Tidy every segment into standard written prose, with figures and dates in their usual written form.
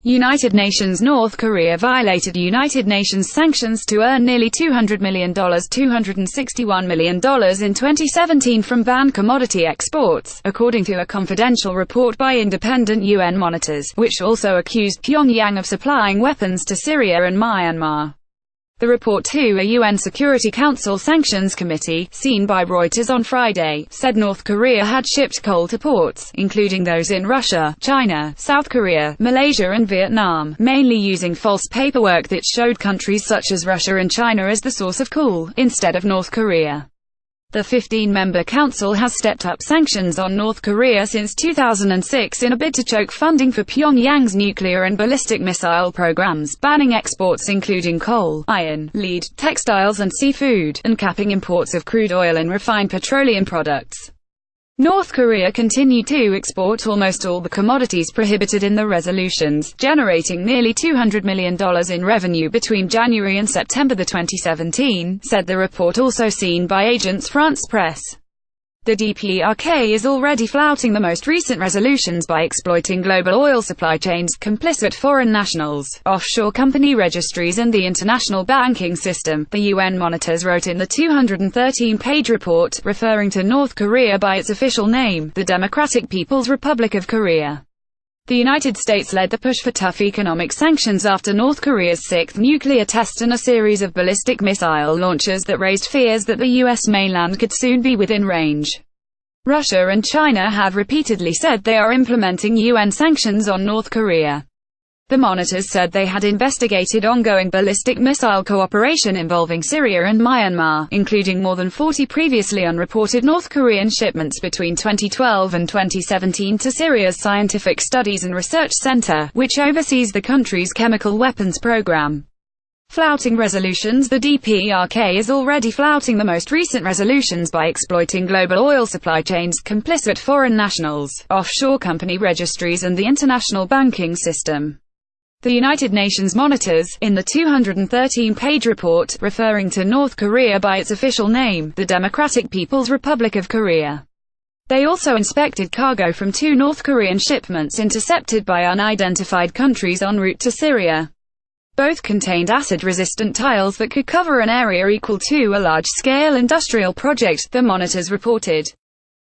United Nations. North Korea violated United Nations sanctions to earn nearly $200 million $261 million in 2017 from banned commodity exports, according to a confidential report by independent UN monitors, which also accused Pyongyang of supplying weapons to Syria and Myanmar. The report to a UN Security Council Sanctions Committee, seen by Reuters on Friday, said North Korea had shipped coal to ports, including those in Russia, China, South Korea, Malaysia and Vietnam, mainly using false paperwork that showed countries such as Russia and China as the source of coal, instead of North Korea. The 15-member council has stepped up sanctions on North Korea since 2006 in a bid to choke funding for Pyongyang's nuclear and ballistic missile programs, banning exports including coal, iron, lead, textiles and seafood, and capping imports of crude oil and refined petroleum products. North Korea continued to export almost all the commodities prohibited in the resolutions, generating nearly $200 million in revenue between January and September 2017, said the report, also seen by Agence France-Presse. The DPRK is already flouting the most recent resolutions by exploiting global oil supply chains, complicit foreign nationals, offshore company registries and the international banking system, the UN monitors wrote in the 213-page report, referring to North Korea by its official name, the Democratic People's Republic of Korea. The United States led the push for tough economic sanctions after North Korea's sixth nuclear test and a series of ballistic missile launches that raised fears that the U.S. mainland could soon be within range. Russia and China have repeatedly said they are implementing UN sanctions on North Korea. The monitors said they had investigated ongoing ballistic missile cooperation involving Syria and Myanmar, including more than 40 previously unreported North Korean shipments between 2012 and 2017 to Syria's Scientific Studies and Research Center, which oversees the country's chemical weapons program. Flouting resolutions. The DPRK is already flouting the most recent resolutions by exploiting global oil supply chains, complicit foreign nationals, offshore company registries and the international banking system. The United Nations monitors, in the 213-page report, referring to North Korea by its official name, the Democratic People's Republic of Korea. They also inspected cargo from 2 North Korean shipments intercepted by unidentified countries en route to Syria. Both contained acid-resistant tiles that could cover an area equal to a large-scale industrial project, the monitors reported.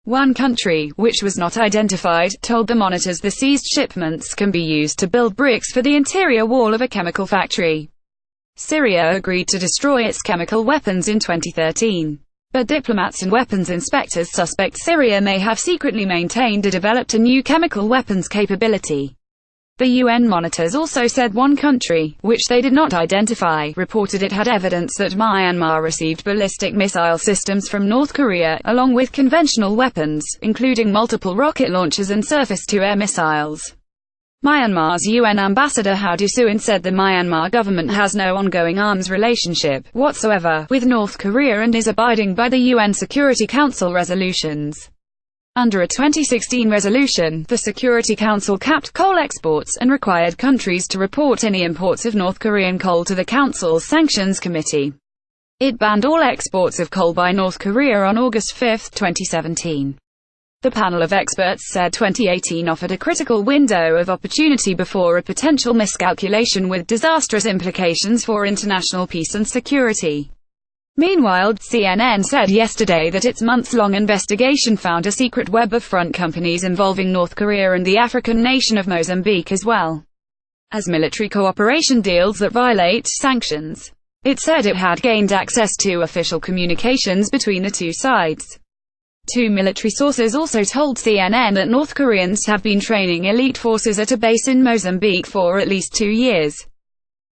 One country, which was not identified, told the monitors the seized shipments can be used to build bricks for the interior wall of a chemical factory. Syria agreed to destroy its chemical weapons in 2013. But diplomats and weapons inspectors suspect Syria may have secretly maintained or developed a new chemical weapons capability. The UN monitors also said one country, which they did not identify, reported it had evidence that Myanmar received ballistic missile systems from North Korea, along with conventional weapons, including multiple rocket launchers and surface-to-air missiles. Myanmar's UN ambassador Hau Du-suin said the Myanmar government has no ongoing arms relationship whatsoever with North Korea and is abiding by the UN Security Council resolutions. Under a 2016 resolution, the Security Council capped coal exports and required countries to report any imports of North Korean coal to the Council's Sanctions Committee. It banned all exports of coal by North Korea on August 5, 2017. The panel of experts said 2018 offered a critical window of opportunity before a potential miscalculation with disastrous implications for international peace and security. Meanwhile, CNN said yesterday that its months-long investigation found a secret web of front companies involving North Korea and the African nation of Mozambique as well as military cooperation deals that violate sanctions. It said it had gained access to official communications between the two sides. 2 military sources also told CNN that North Koreans have been training elite forces at a base in Mozambique for at least 2 years.